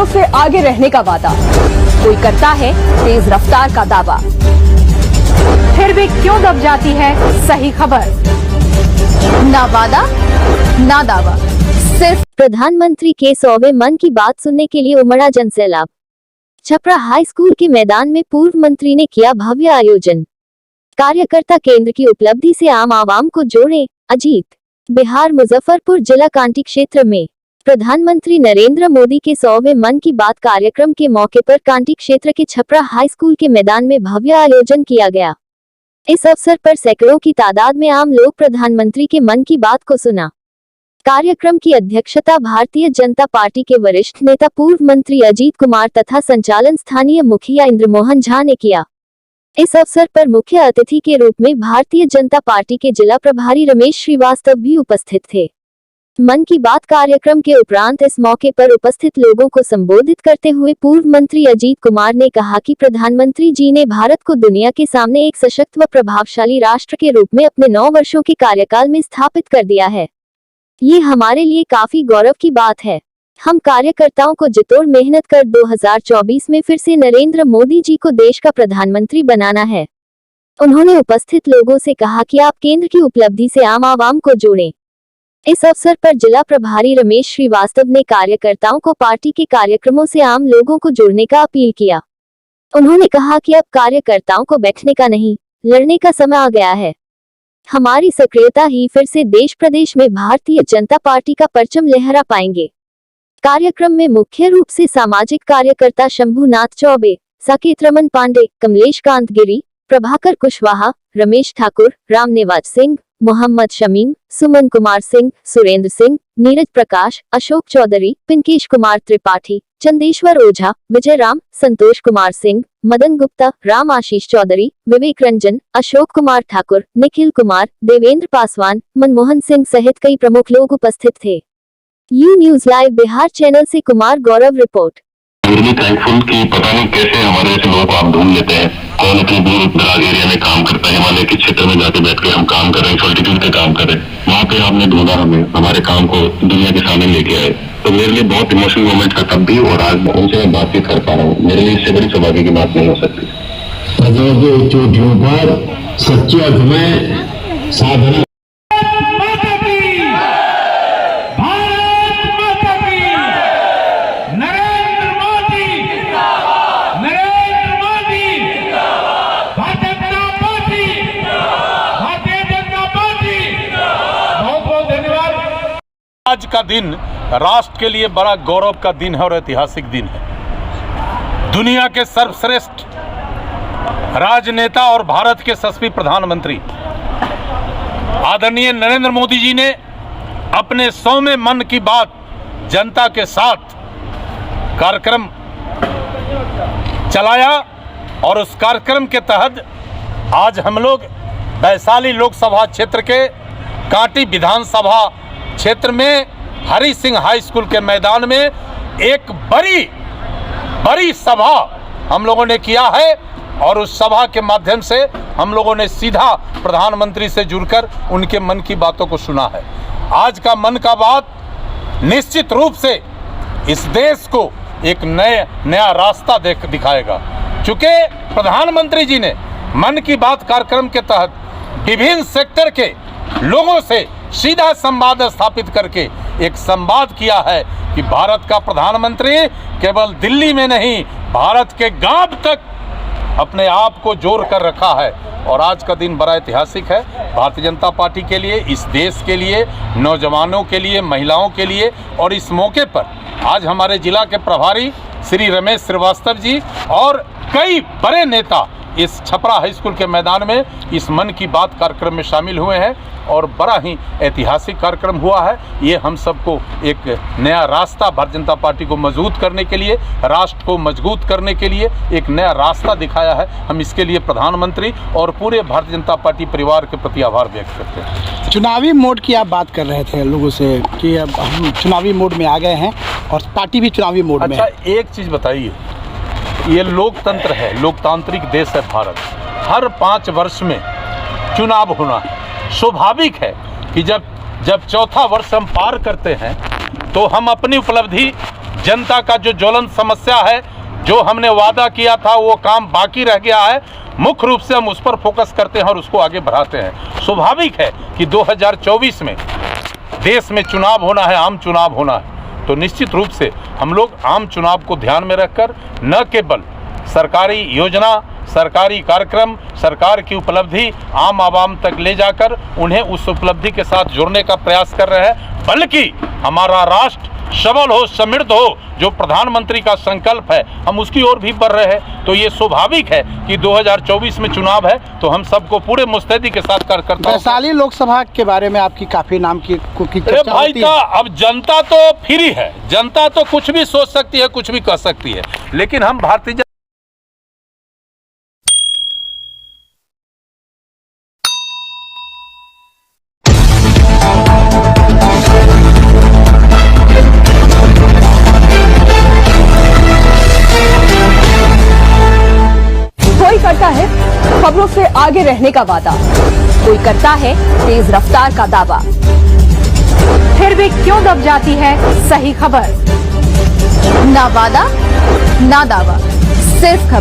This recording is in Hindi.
दूसरों से आगे रहने का वादा, कोई करता है तेज रफ्तार का दावा, फिर भी क्यों दब जाती है सही खबर। ना वादा ना दावा, सिर्फ प्रधानमंत्री के 100वें मन की बात सुनने के लिए उमड़ा जनसैलाब। छपरा हाई स्कूल के मैदान में पूर्व मंत्री ने किया भव्य आयोजन। कार्यकर्ता केंद्र की उपलब्धि से आम आवाम को जोड़े। अजीत। बिहार मुजफ्फरपुर जिला कांटी क्षेत्र में प्रधानमंत्री नरेंद्र मोदी के 100वें मन की बात कार्यक्रम के मौके पर कांटी क्षेत्र के छपरा हाई स्कूल के मैदान में भव्य आयोजन किया गया। इस अवसर पर सैकड़ों की तादाद में आम लोग प्रधानमंत्री के मन की बात को सुना। कार्यक्रम की अध्यक्षता भारतीय जनता पार्टी के वरिष्ठ नेता पूर्व मंत्री अजीत कुमार तथा संचालन स्थानीय मुखिया इंद्रमोहन झा ने किया। इस अवसर पर मुख्य अतिथि के रूप में भारतीय जनता पार्टी के जिला प्रभारी रमेश श्रीवास्तव भी उपस्थित थे। मन की बात कार्यक्रम के उपरांत इस मौके पर उपस्थित लोगों को संबोधित करते हुए पूर्व मंत्री अजीत कुमार ने कहा कि प्रधानमंत्री जी ने भारत को दुनिया के सामने एक सशक्त व प्रभावशाली राष्ट्र के रूप में अपने 9 वर्षों के कार्यकाल में स्थापित कर दिया है। ये हमारे लिए काफी गौरव की बात है। हम कार्यकर्ताओं को जितोड़ मेहनत कर 2024 में फिर से नरेंद्र मोदी जी को देश का प्रधानमंत्री बनाना है। उन्होंने उपस्थित लोगों से कहा कि आप केंद्र की उपलब्धि से आम आवाम को जोड़ें। इस अवसर पर जिला प्रभारी रमेश श्रीवास्तव ने कार्यकर्ताओं को पार्टी के कार्यक्रमों से आम लोगों को जोड़ने का अपील किया। उन्होंने कहा कि अब कार्यकर्ताओं को बैठने का नहीं, लड़ने का समय आ गया है। हमारी सक्रियता ही फिर से देश प्रदेश में भारतीय जनता पार्टी का परचम लहरा पाएंगे। कार्यक्रम में मुख्य रूप से सामाजिक कार्यकर्ता शंभुनाथ चौबे, साकेत रमन पांडे, कमलेश कांत गिरी, प्रभाकर कुशवाहा, रमेश ठाकुर, रामनिवाज सिंह, मोहम्मद शमीम, सुमन कुमार सिंह, सुरेंद्र सिंह, नीरज प्रकाश, अशोक चौधरी, पिंकेश कुमार त्रिपाठी, चंदेश्वर ओझा, विजय राम, संतोष कुमार सिंह, मदन गुप्ता, राम आशीष चौधरी, विवेक रंजन, अशोक कुमार ठाकुर, निखिल कुमार, देवेंद्र पासवान, मनमोहन सिंह सहित कई प्रमुख लोग उपस्थित थे। You news live Bihar channel से कुमार गौरव रिपोर्ट। थैंकफुल कि पता नहीं कैसे हमारे ऐसे लोगों को आप ढूंढ लेते हैं। कौन इतनी दूर दराज एरिया में काम करता है, हिमालय के क्षेत्र में जाके बैठ के हम काम कर रहे हैं, सॉल्टिट्यूड पे काम कर रहे हैं, वहाँ पे आपने ढूंढा हमें, हमारे काम को दुनिया के सामने लेके आए। तो मेरे लिए बहुत इमोशनल मोमेंट था तब भी, और आज उनसे मैं बातचीत कर पा रहा हूँ। मेरे लिए इससे बड़ी सौभाग्य की बात नहीं हो सकती। चोटियों पर सच्चे अर्थ में साधना आज का दिन राष्ट्र के लिए बड़ा गौरव का दिन है और ऐतिहासिक दिन है। दुनिया के सर्वश्रेष्ठ राजनेता और भारत के यशस्वी प्रधानमंत्री आदरणीय नरेंद्र मोदी जी ने अपने 100वें मन की बात जनता के साथ कार्यक्रम चलाया, और उस कार्यक्रम के तहत आज हम लोग वैशाली लोकसभा क्षेत्र के कांटी विधानसभा क्षेत्र में हरि सिंह हाई स्कूल के मैदान में एक बड़ी सभा हम लोगों ने किया है, और उस सभा के माध्यम से हम लोगों ने सीधा प्रधानमंत्री से जुड़कर उनके मन की बातों को सुना है। आज का मन का बात निश्चित रूप से इस देश को एक नया रास्ता दिखाएगा, क्योंकि प्रधानमंत्री जी ने मन की बात कार्यक्रम के तहत विभिन्न सेक्टर के लोगों से सीधा संवाद स्थापित करके एक संवाद किया है कि भारत का प्रधानमंत्री केवल दिल्ली में नहीं, भारत के गांव तक अपने आप को जोड़ कर रखा है। और आज का दिन बड़ा ऐतिहासिक है भारतीय जनता पार्टी के लिए, इस देश के लिए, नौजवानों के लिए, महिलाओं के लिए। और इस मौके पर आज हमारे जिला के प्रभारी श्री रमेश श्रीवास्तव जी और कई बड़े नेता इस छपरा हाई स्कूल के मैदान में इस मन की बात कार्यक्रम में शामिल हुए हैं, और बड़ा ही ऐतिहासिक कार्यक्रम हुआ है। ये हम सबको एक नया रास्ता भारतीय जनता पार्टी को मजबूत करने के लिए, राष्ट्र को मजबूत करने के लिए एक नया रास्ता दिखाया है। हम इसके लिए प्रधानमंत्री और पूरे भारतीय जनता पार्टी परिवार के प्रति आभार व्यक्त करते हैं। चुनावी मोड की आप बात कर रहे थे लोगों से कि अब हम चुनावी मोड में आ गए हैं और पार्टी भी चुनावी मोड में है। अच्छा, एक चीज़ बताइए, ये लोकतंत्र है, लोकतांत्रिक देश है भारत। हर 5 वर्ष में चुनाव होना है। स्वाभाविक है कि जब चौथा वर्ष हम पार करते हैं तो हम अपनी उपलब्धि जनता का जो ज्वलंत समस्या है, जो हमने वादा किया था वो काम बाकी रह गया है, मुख्य रूप से हम उस पर फोकस करते हैं और उसको आगे बढ़ाते हैं। स्वाभाविक है कि 2024 में देश में चुनाव होना है, आम चुनाव होना है, तो निश्चित रूप से हम लोग आम चुनाव को ध्यान में रखकर न केवल सरकारी योजना, सरकारी कार्यक्रम, सरकार की उपलब्धि आम आवाम तक ले जाकर उन्हें उस उपलब्धि के साथ जोड़ने का प्रयास कर रहे हैं, बल्कि हमारा राष्ट्र सबल हो, समृद्ध हो, जो प्रधानमंत्री का संकल्प है, हम उसकी ओर भी बढ़ रहे हैं। तो ये स्वाभाविक है कि 2024 में चुनाव है, तो हम सबको पूरे मुस्तैदी के साथ कार्यकर्ता। वैशाली लोकसभा के बारे में आपकी काफी नाम की चर्चा भाई होती का है। अब जनता तो फ्री है, जनता तो कुछ भी सोच सकती है, कुछ भी कह सकती है, लेकिन हम भारतीय कोई करता है खबरों से आगे रहने का वादा, कोई करता है तेज रफ्तार का दावा, फिर भी क्यों दब जाती है सही खबर। ना वादा ना दावा, सिर्फ खबर।